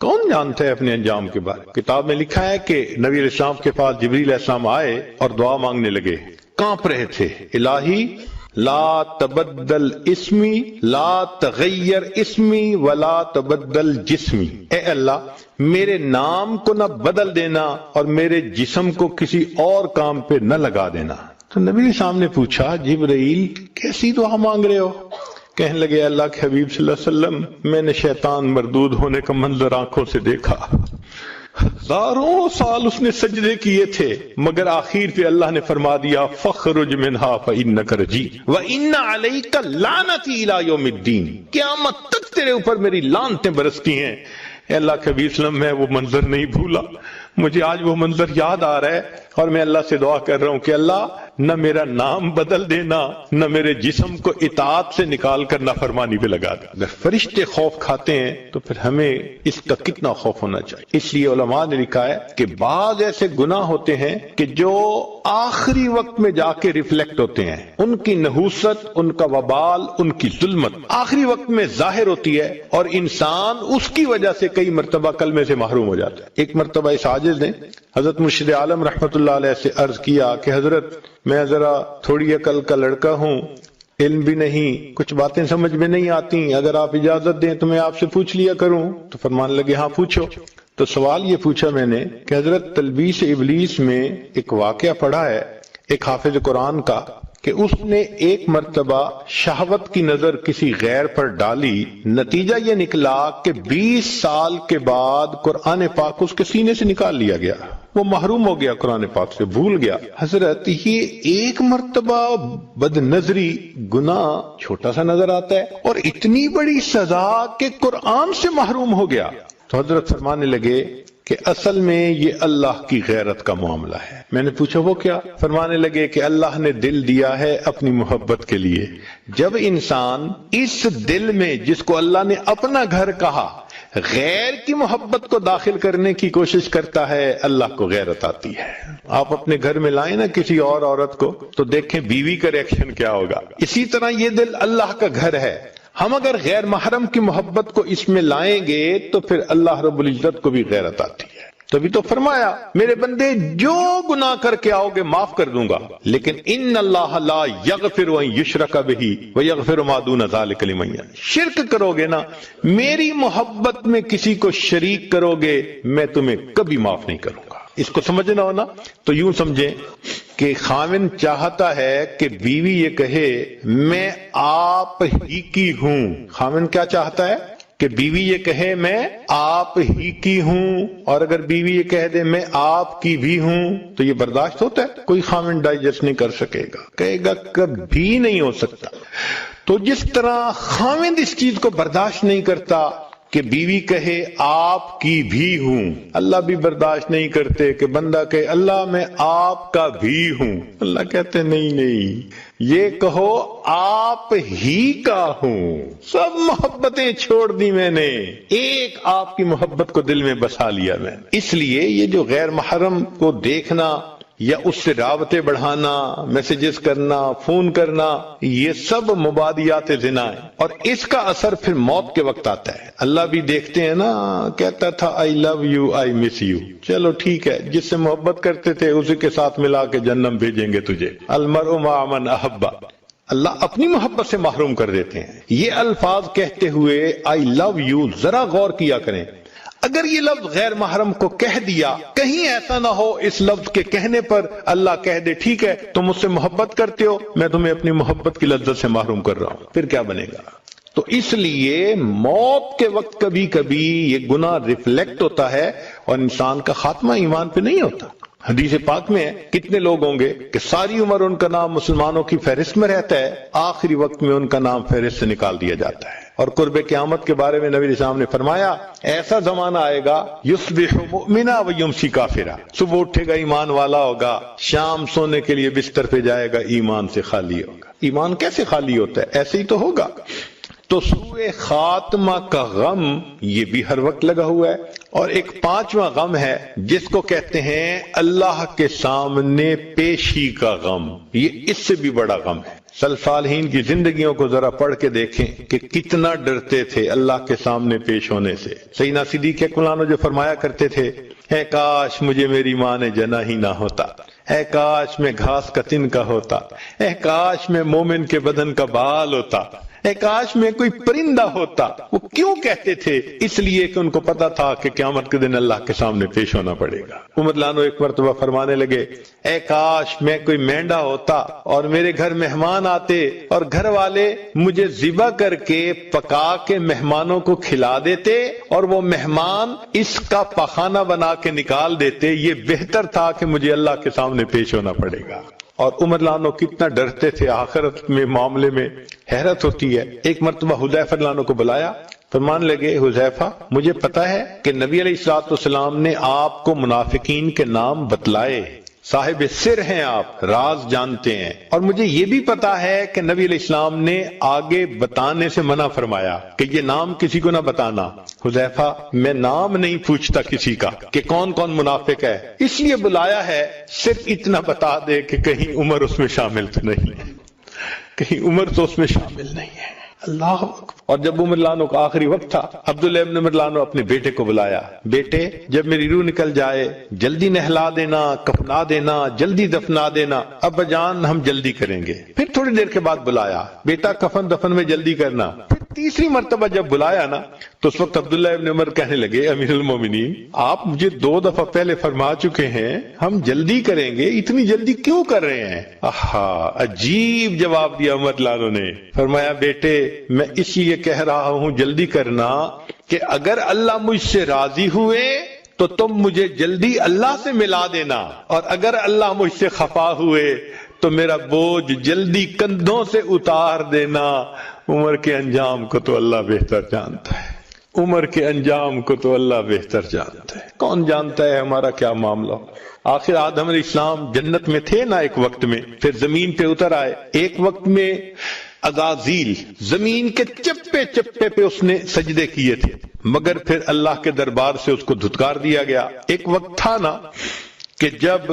کون جانتا ہے اپنے انجام کے بارے میں۔ کتاب میں لکھا ہے کہ نبی علیہ السلام کے پاس جبریل علیہ السلام آئے اور دعا مانگنے لگے، کانپ رہے تھے، الہی لا تبدل اسمی لا تغیر اسمی ولا تبدل جسمی، اے اللہ میرے نام کو نہ بدل دینا اور میرے جسم کو کسی اور کام پہ نہ لگا دینا۔ تو نبی علیہ السلام نے پوچھا جبرائیل کیسی دعا مانگ رہے ہو؟ کہنے لگے اللہ کے حبیب صلی اللہ علیہ وسلم میں نے شیطان مردود ہونے کا منظر آنکھوں سے دیکھا، ہزاروں سال اس نے سجدے کیے تھے، مگر آخر پہ اللہ نے فرما دیا فخرج منہا فإنک رجیم وإن علیک لعنتی الی یوم الدین، قیامت تک تیرے اوپر میری لعنتیں برستی ہیں۔ اے اللہ کے حبیب صلی اللہ علیہ وسلم میں وہ منظر نہیں بھولا، مجھے آج وہ منظر یاد آ رہا ہے اور میں اللہ سے دعا کر رہا ہوں کہ اللہ نہ میرا نام بدل دینا نہ میرے جسم کو اطاعت سے نکال کر نافرمانی پہ لگا دے۔ اگر فرشتے خوف کھاتے ہیں تو پھر ہمیں اس کا کتنا خوف ہونا چاہیے۔ اس لیے علماء نے لکھا ہے کہ بعض ایسے گناہ ہوتے ہیں کہ جو آخری وقت میں جا کے ریفلیکٹ ہوتے ہیں، ان کی نحوست، ان کا وبال، ان کی ظلمت آخری وقت میں ظاہر ہوتی ہے اور انسان اس کی وجہ سے کئی مرتبہ کلمے سے محروم ہو جاتا ہے۔ ایک مرتبہ اس عاجز نے حضرت مرشد عالم رحمت اللہ علیہ سے عرض کیا کہ حضرت میں ذرا تھوڑی عقل کا لڑکا ہوں، علم بھی نہیں، کچھ باتیں سمجھ میں نہیں آتی، اگر آپ اجازت دیں تو میں آپ سے پوچھ لیا کروں؟ تو فرمانے لگے ہاں پوچھو۔ تو سوال یہ پوچھا میں نے کہ حضرت تلبیس ابلیس میں ایک واقعہ پڑھا ہے ایک حافظ قرآن کا کہ اس نے ایک مرتبہ شہوت کی نظر کسی غیر پر ڈالی، نتیجہ یہ نکلا کہ 20 سال کے بعد قرآن پاک اس کے سینے سے نکال لیا گیا، وہ محروم ہو گیا قرآن پاک سے، بھول گیا۔ حضرت یہ ایک مرتبہ بد نظری گناہ چھوٹا سا نظر آتا ہے اور اتنی بڑی سزا کہ قرآن سے محروم ہو گیا۔ تو حضرت فرمانے لگے کہ اصل میں یہ اللہ کی غیرت کا معاملہ ہے۔ میں نے پوچھا وہ کیا؟ فرمانے لگے کہ اللہ نے دل دیا ہے اپنی محبت کے لیے، جب انسان اس دل میں جس کو اللہ نے اپنا گھر کہا غیر کی محبت کو داخل کرنے کی کوشش کرتا ہے، اللہ کو غیرت آتی ہے۔ آپ اپنے گھر میں لائیں نا کسی اور عورت کو تو دیکھیں بیوی کا ریئیکشن کیا ہوگا۔ اسی طرح یہ دل اللہ کا گھر ہے، ہم اگر غیر محرم کی محبت کو اس میں لائیں گے تو پھر اللہ رب العزت کو بھی غیرت آتی ہے۔ تبھی تو فرمایا میرے بندے جو گناہ کر کے آؤ گے معاف کر دوں گا، لیکن ان اللہ لا یغفر ان یشرک بہ ویغفر ما دون ذلک لمن یشاء، شرک کرو گے نا، میری محبت میں کسی کو شریک کرو گے، میں تمہیں کبھی معاف نہیں کروں گا۔ اس کو سمجھنا ہونا تو یوں سمجھیں کہ خاوند چاہتا ہے کہ بیوی یہ کہے میں آپ ہی کی ہوں. خاوند کیا چاہتا ہے کہ بیوی یہ کہے میں آپ ہی کی ہوں، اور اگر بیوی یہ کہہ دے میں آپ کی بھی ہوں تو یہ برداشت ہوتا ہے؟ کوئی خاوند ڈائجسٹ نہیں کر سکے گا، کہے گا کبھی نہیں ہو سکتا. تو جس طرح خاوند اس چیز کو برداشت نہیں کرتا کہ بیوی کہے آپ کی بھی ہوں، اللہ بھی برداشت نہیں کرتے کہ بندہ کہے اللہ میں آپ کا بھی ہوں. اللہ کہتے نہیں، یہ کہو آپ ہی کا ہوں. سب محبتیں چھوڑ دی میں نے، ایک آپ کی محبت کو دل میں بسا لیا میں. اس لیے یہ جو غیر محرم کو دیکھنا یا اس سے رابطے بڑھانا، میسیجز کرنا، فون کرنا، یہ سب مبادیات زنا ہے، اور اس کا اثر پھر موت کے وقت آتا ہے. اللہ بھی دیکھتے ہیں نا، کہتا تھا آئی love you I miss you, چلو ٹھیک ہے، جس سے محبت کرتے تھے اسی کے ساتھ ملا کے جہنم بھیجیں گے تجھے. المرء مع من احب، اللہ اپنی محبت سے محروم کر دیتے ہیں. یہ الفاظ کہتے ہوئے آئی لو یو ذرا غور کیا کریں. اگر یہ لفظ غیر محرم کو کہہ دیا، کہیں ایسا نہ ہو اس لفظ کے کہنے پر اللہ کہہ دے ٹھیک ہے تم مجھ سے محبت کرتے ہو، میں تمہیں اپنی محبت کی لذت سے محروم کر رہا ہوں، پھر کیا بنے گا؟ تو اس لیے موت کے وقت کبھی کبھی یہ گناہ ریفلیکٹ ہوتا ہے اور انسان کا خاتمہ ایمان پہ نہیں ہوتا. حدیث پاک میں ہے کتنے لوگ ہوں گے کہ ساری عمر ان کا نام مسلمانوں کی فہرست میں رہتا ہے، آخری وقت میں ان کا نام فہرست سے نکال دیا جاتا ہے. اور قرب قیامت کے بارے میں نبی علیہ السلام نے فرمایا ایسا زمانہ آئے گا یصبح مؤمنا ویمسی کافرا، صبح اٹھے گا ایمان والا ہوگا، شام سونے کے لیے بستر پہ جائے گا ایمان سے خالی ہوگا. ایمان کیسے خالی ہوتا ہے؟ ایسے ہی تو ہوگا. تو سوء خاتمہ کا غم یہ بھی ہر وقت لگا ہوا ہے. اور ایک پانچواں غم ہے جس کو کہتے ہیں اللہ کے سامنے پیشی کا غم، یہ اس سے بھی بڑا غم ہے. سلف صالحین کی زندگیوں کو ذرا پڑھ کے دیکھیں کہ کتنا ڈرتے تھے اللہ کے سامنے پیش ہونے سے. سیدنا صدیق اکبر جو فرمایا کرتے تھے اے کاش مجھے میری ماں نے جنا ہی نہ ہوتا، اے کاش میں گھاس کا تن کا ہوتا، اے کاش میں مومن کے بدن کا بال ہوتا، اے کاش میں کوئی پرندہ ہوتا. وہ کیوں کہتے تھے؟ اس لیے کہ ان کو پتا تھا کہ قیامت کے دن اللہ کے سامنے پیش ہونا پڑے گا. عمر لانو ایک مرتبہ فرمانے لگے اے کاش میں کوئی مینڈا ہوتا اور میرے گھر مہمان آتے اور گھر والے مجھے ذبح کر کے پکا کے مہمانوں کو کھلا دیتے اور وہ مہمان اس کا پخانہ بنا کے نکال دیتے، یہ بہتر تھا کہ مجھے اللہ کے سامنے پیش ہونا پڑے گا. اور عمر لانو کتنا ڈرتے تھے آخرت میں معاملے میں، حیرت ہوتی ہے. ایک مرتبہ حذیفہ لانو کو بلایا، فرمان لگے حذیفہ مجھے پتا ہے کہ نبی علیہ الصلوۃ والسلام نے آپ کو منافقین کے نام بتلائے، صاحب سر ہیں آپ، راز جانتے ہیں، اور مجھے یہ بھی پتا ہے کہ نبی علیہ السلام نے آگے بتانے سے منع فرمایا کہ یہ نام کسی کو نہ بتانا. حذیفہ میں نام نہیں پوچھتا کسی کا کہ کون کون منافق ہے، اس لیے بلایا ہے صرف اتنا بتا دے کہ کہیں عمر اس میں شامل تو نہیں ہے، کہیں عمر تو اس میں شامل نہیں ہے. اللہ اکبر. اور جب عمر لانو کا آخری وقت تھا، عبداللہ ابن عمر لانو اپنے بیٹے کو بلایا، بیٹے جب میری روح نکل جائے جلدی نہلا دینا، کفنا دینا، جلدی دفنا دینا. ابا جان ہم جلدی کریں گے. پھر تھوڑی دیر کے بعد بلایا، بیٹا کفن دفن میں جلدی کرنا. پھر تیسری مرتبہ جب بلایا نا تو اس وقت عبداللہ ابن عمر کہنے لگے امیر المومنین آپ مجھے 2 دفعہ پہلے فرما چکے ہیں ہم جلدی کریں گے، اتنی جلدی کیوں کر رہے ہیں؟ عجیب جواب دیا عمر لانو نے. فرمایا بیٹے میں اس لیے کہہ رہا ہوں جلدی کرنا کہ اگر اللہ مجھ سے راضی ہوئے تو تم مجھے جلدی اللہ سے ملا دینا، اور اگر اللہ مجھ سے خفا ہوئے تو میرا بوجھ جلدی کندھوں سے اتار دینا. عمر کے انجام کو تو اللہ بہتر جانتا ہے، عمر کے انجام کو تو اللہ بہتر جانتا ہے. کون جانتا ہے ہمارا کیا معاملہ؟ آخر آدم علیہ السلام جنت میں تھے نا ایک وقت میں، پھر زمین پہ اتر آئے. ایک وقت میں عزازیل زمین کے چپے چپے پہ اس نے سجدے کیے تھے، مگر پھر اللہ کے دربار سے اس کو دھتکار دیا گیا. ایک وقت تھا نا کہ جب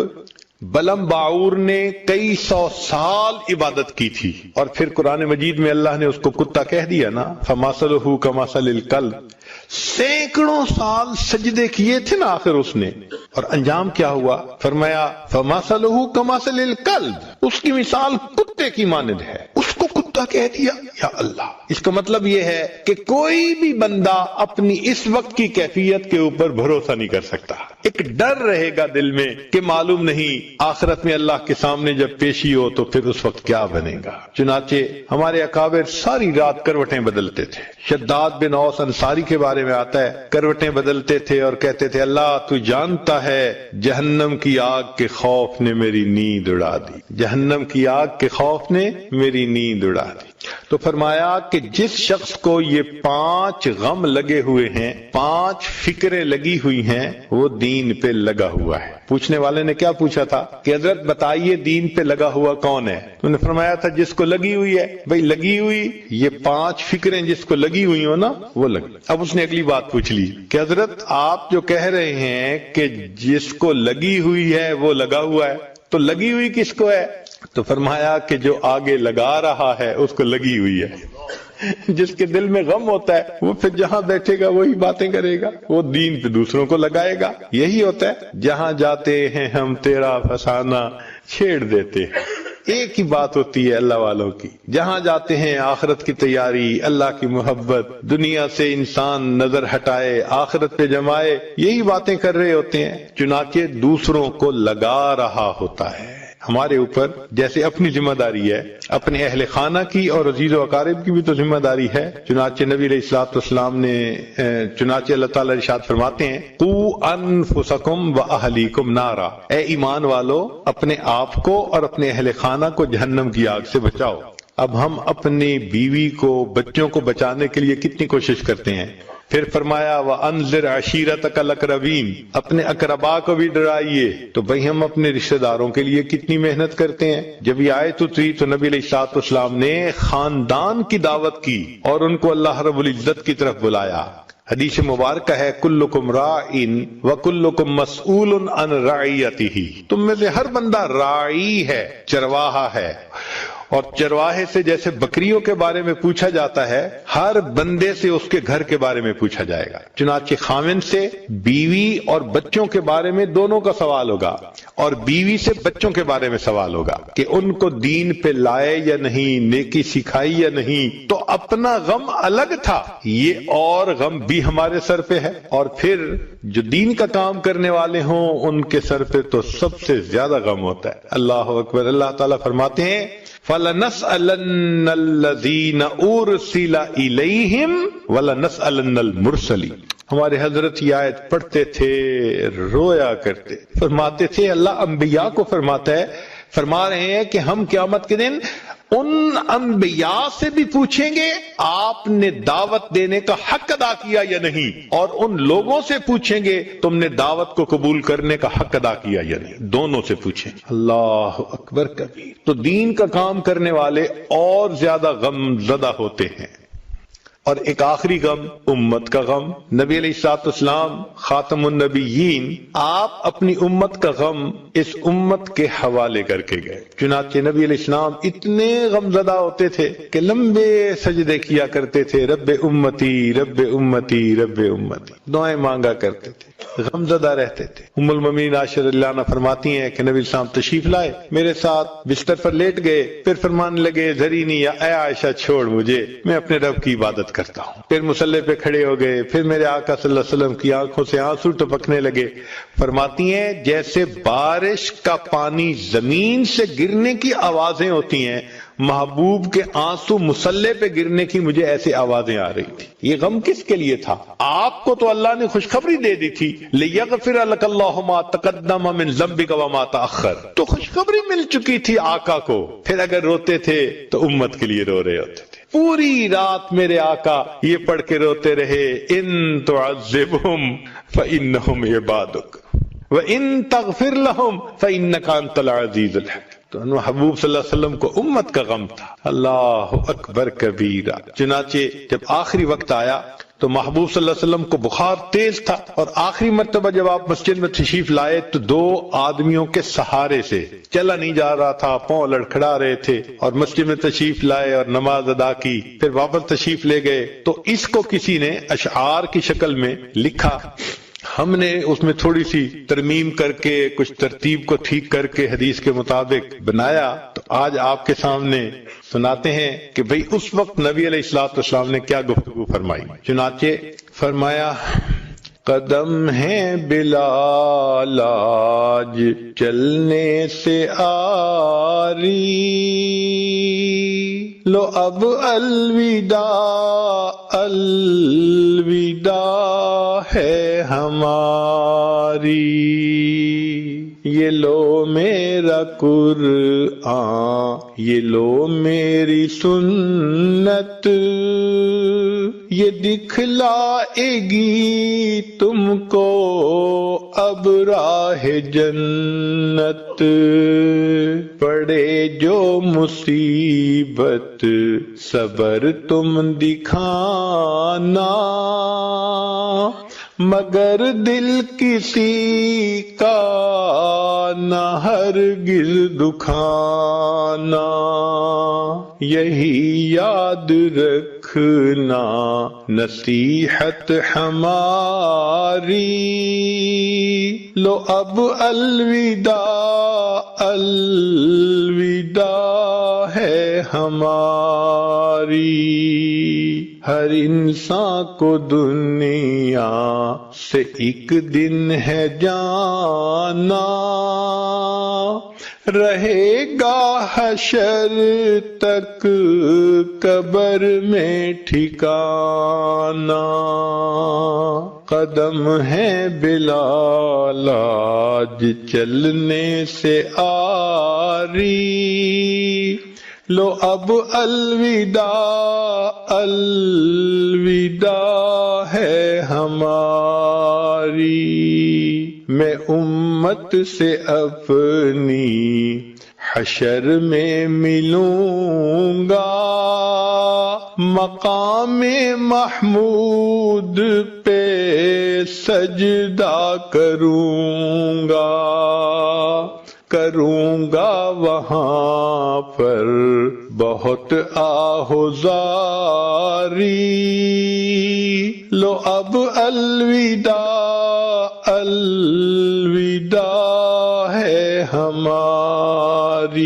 بلم باعور نے کئی 100 سال عبادت کی تھی، اور پھر قرآن مجید میں اللہ نے اس کو کتا کہہ دیا نا فَمَثَلُهُ كَمَثَلِ الْكَلْبِ. سینکڑوں سال سجدے کیے تھے نا آخر اس نے، اور انجام کیا ہوا؟ فرمایا فَمَثَلُهُ كَمَثَلِ الْكَلْبِ، اس کی مثال کتے کی مانند ہے. اس کو کتا کہہ دیا. یا اللہ، اس کا مطلب یہ ہے کہ کوئی بھی بندہ اپنی اس وقت کی کیفیت کے اوپر بھروسہ نہیں کر سکتا. ایک ڈر رہے گا دل میں کہ معلوم نہیں آخرت میں اللہ کے سامنے جب پیشی ہو تو پھر اس وقت کیا بنے گا۔ چنانچہ ہمارے اکابر ساری رات کروٹیں بدلتے تھے۔ شداد بن اوس انصاری کے بارے میں آتا ہے، کروٹیں بدلتے تھے اور کہتے تھے اللہ تو جانتا ہے جہنم کی آگ کے خوف نے میری نیند اڑا دی، جہنم کی آگ کے خوف نے میری نیند اڑا دی۔ تو فرمایا کہ جس شخص کو یہ 5 غم لگے ہوئے ہیں، 5 فکریں لگی ہوئی ہیں، وہ دین پہ لگا ہوا ہے۔ پوچھنے والے نے کیا پوچھا تھا کہ حضرت بتائیے دین پہ لگا ہوا کون ہے؟ تو نے فرمایا تھا جس کو لگی ہوئی ہے۔ بھئی لگی ہوئی، یہ 5 فکریں جس کو لگی ہوئی ہو نا وہ لگی۔ اب اس نے اگلی بات پوچھ لی کہ حضرت آپ جو کہہ رہے ہیں کہ جس کو لگی ہوئی ہے وہ لگا ہوا ہے، تو لگی ہوئی کس کو ہے؟ تو فرمایا کہ جو آگے لگا رہا ہے اس کو لگی ہوئی ہے۔ جس کے دل میں غم ہوتا ہے وہ پھر جہاں بیٹھے گا وہی باتیں کرے گا، وہ دین پہ دوسروں کو لگائے گا۔ یہی ہوتا ہے، جہاں جاتے ہیں ہم تیرا فسانہ چھیڑ دیتے ہیں۔ ایک ہی بات ہوتی ہے اللہ والوں کی، جہاں جاتے ہیں آخرت کی تیاری، اللہ کی محبت، دنیا سے انسان نظر ہٹائے آخرت پہ جمائے، یہی باتیں کر رہے ہوتے ہیں، چنانچہ دوسروں کو لگا رہا ہوتا ہے۔ ہمارے اوپر جیسے اپنی ذمہ داری ہے، اپنے اہل خانہ کی اور عزیز و اقارب کی بھی تو ذمہ داری ہے۔ چنانچہ نبی علیہ الصلوۃ والسلام نے چنانچہ اللہ تعالیٰ ارشاد فرماتے ہیں قوا انفسکم واہلیکم نارا، اے ایمان والو اپنے آپ کو اور اپنے اہل خانہ کو جہنم کی آگ سے بچاؤ۔ اب ہم اپنی بیوی کو، بچوں کو بچانے کے لیے کتنی کوشش کرتے ہیں۔ پھر فرمایا وَأَنذِرْ عَشِيرَتَكَ الْأَقْرَبِينَ، اپنے اقربا کو بھی ڈرائیے۔ تو بھئی ہم اپنے رشتہ داروں کے لیے کتنی محنت کرتے ہیں۔ جب یہ آیت اتری تو نبی علیہ الصلوۃ والسلام نے خاندان کی دعوت کی اور ان کو اللہ رب العزت کی طرف بلایا۔ حدیث مبارکہ ہے کلکم راعٍ وکلکم مسئول عن رعیتہ، تم میں سے ہر بندہ راعی ہے، چرواہا ہے، اور چرواہے سے جیسے بکریوں کے بارے میں پوچھا جاتا ہے، ہر بندے سے اس کے گھر کے بارے میں پوچھا جائے گا۔ چنانچہ خاوند سے بیوی اور بچوں کے بارے میں دونوں کا سوال ہوگا، اور بیوی سے بچوں کے بارے میں سوال ہوگا کہ ان کو دین پہ لائے یا نہیں، نیکی سکھائی یا نہیں۔ تو اپنا غم الگ تھا، یہ اور غم بھی ہمارے سر پہ ہے، اور پھر جو دین کا کام کرنے والے ہوں ان کے سر پہ تو سب سے زیادہ غم ہوتا ہے۔ اللہ اکبر۔ اللہ تعالیٰ فرماتے ہیں فَلَنَسْأَلَنَّ الَّذِينَ أُرْسِلَ إِلَيْهِمْ وَلَنَسْأَلَنَّ الْمُرْسَلِينَ۔ ہمارے حضرت یہ آیت پڑھتے تھے، رویا کرتے، فرماتے تھے اللہ انبیاء کو فرماتا ہے، فرما رہے ہیں کہ ہم قیامت کے دن ان انبیاء سے بھی پوچھیں گے آپ نے دعوت دینے کا حق ادا کیا یا نہیں، اور ان لوگوں سے پوچھیں گے تم نے دعوت کو قبول کرنے کا حق ادا کیا یا نہیں، دونوں سے پوچھیں گے۔ اللہ اکبر کبیر۔ تو دین کا کام کرنے والے اور زیادہ غم زدہ ہوتے ہیں۔ اور ایک آخری غم، امت کا غم۔ نبی علیہ الصلوۃ والسلام خاتم النبیین، آپ اپنی امت کا غم اس امت کے حوالے کر کے گئے۔ چنانچہ نبی علیہ السلام اتنے غم زدہ ہوتے تھے کہ لمبے سجدے کیا کرتے تھے، رب امتی رب امتی رب امتی، دعائیں مانگا کرتے تھے، غم زدہ رہتے تھے۔ ام المومنین عائشہ رضی اللہ عنہا فرماتی ہیں کہ نبی علیہ السلام تشریف لائے، میرے ساتھ بستر پر لیٹ گئے، پھر فرمانے لگے ذرینی یا اے عائشہ چھوڑ مجھے، میں اپنے رب کی عبادت کرتا ہوں۔ پھر مصلی پہ کھڑے ہو گئے، پھر میرے آقا صلی اللہ علیہ وسلم کی آنکھوں سے آنسو ٹپکنے لگے۔ فرماتی ہیں جیسے بارش کا پانی زمین سے گرنے کی آوازیں ہوتی ہیں، محبوب کے آنسو مصلی پہ گرنے کی مجھے ایسے آوازیں آ رہی تھی۔ یہ غم کس کے لیے تھا؟ آپ کو تو اللہ نے خوشخبری دے دی تھی لِيَغْفِرَ لَكَ اللَّهُ مَا تَقَدَّمَ مِن ذَنبِكَ وَمَا تَأَخَّرَ، تو خوشخبری مل چکی تھی آقا کو، پھر اگر روتے تھے تو امت کے لیے رو رہے ہوتے تھے۔ پوری رات میرے آقا یہ پڑھ کے روتے رہے ان تعذبہم فإنہم عبادک وَإِن تَغْفِرْ لَهُمْ فَإِنَّكَ أَنْتَ الْعَزِيزُ الْحَكِيمُ۔ تو محبوب صلی اللہ علیہ وسلم کو امت کا غم تھا۔ اللہ اکبر کبیرہ۔ چنانچہ جب آخری وقت آیا تو محبوب صلی اللہ علیہ وسلم کو بخار تیز تھا، اور آخری مرتبہ جب آپ مسجد میں تشریف لائے تو 2 آدمیوں کے سہارے سے چلا نہیں جا رہا تھا، پاؤں لڑکھڑا رہے تھے، اور مسجد میں تشریف لائے اور نماز ادا کی، پھر واپس تشریف لے گئے۔ تو اس کو کسی نے اشعار کی شکل میں لکھا، ہم نے اس میں تھوڑی سی ترمیم کر کے کچھ ترتیب کو ٹھیک کر کے حدیث کے مطابق بنایا، تو آج آپ کے سامنے سناتے ہیں کہ بھئی اس وقت نبی علیہ الصلوۃ والسلام نے کیا گفتگو فرمائی۔ چنانچہ فرمایا قدم ہے بلال آج چلنے سے آری، لو اب الوداع الوداع ہے ہماری، یہ لو میرا قرآن، یہ لو میری سنت، یہ دکھلائے گی تم کو اب راہ جنت، پڑے جو مصیبت صبر تم دکھانا، مگر دل کسی کا نہ ہرگز دکھانا، یہی یاد رکھنا نصیحت ہماری، لو اب الوداع الوداع ہے ہماری، ہر انسان کو دنیا سے ایک دن ہے جانا، رہے گا حشر تک قبر میں ٹھکانا، قدم ہے بلال آج چلنے سے آری، لو اب الوداع الوداع ہے ہماری، میں امت سے اپنی حشر میں ملوں گا، مقام محمود پہ سجدہ کروں گا وہاں پر بہت آہوزاری، لو اب الوداع الوداع ہے ہماری،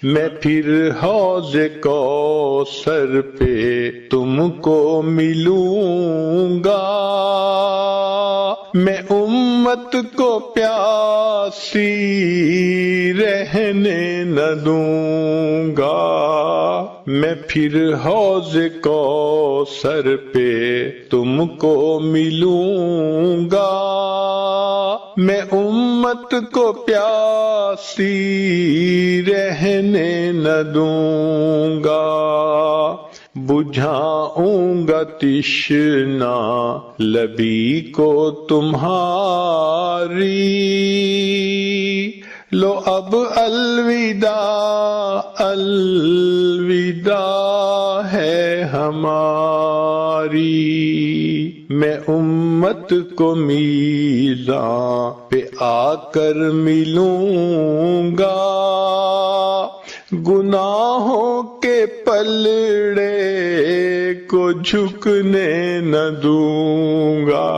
میں پھر حوض کوثر پہ تم کو ملوں گا، میں امت کو پیاسی رہنے نہ دوں گا، میں پھر حوض کوثر پہ تم کو ملوں گا، میں امت کو پیاسی رہنے نہ دوں گا، بجھاؤں گا تشنا لبی کو تمہاری، لو اب الوداع الوداع ہے ہماری، میں امت کو میزان پہ آ کر ملوں گا، گناہوں کے پلڑے کو جھکنے نہ دوں گا،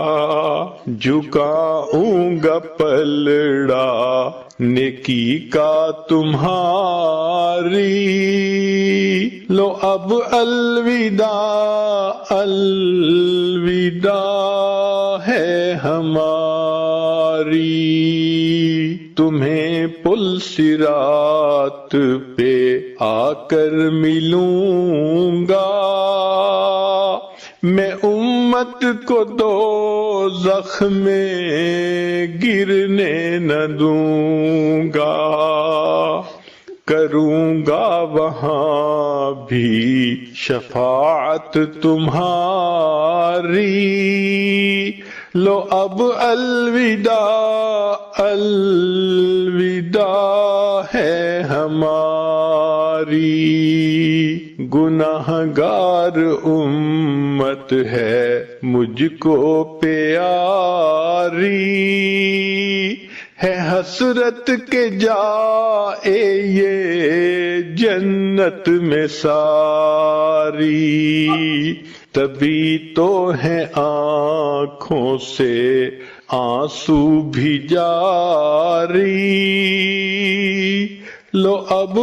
جھکاؤں گا پلڑا نیکی کا تمہاری، لو اب الوداع الوداع ہے ہماری، تمہیں پل صراط پہ آ کر ملوں گا، میں امت کو دوزخ میں گرنے نہ دوں گا، کروں گا وہاں بھی شفاعت تمہاری، لو اب الوداع الوداع ہے ہماری، گناہگار امت ہے مجھ کو پیاری، ہے حسرت کے جائے یہ جنت میں ساری، تبھی تو ہے آنکھوں سے آنسو بھی جاری، لو اب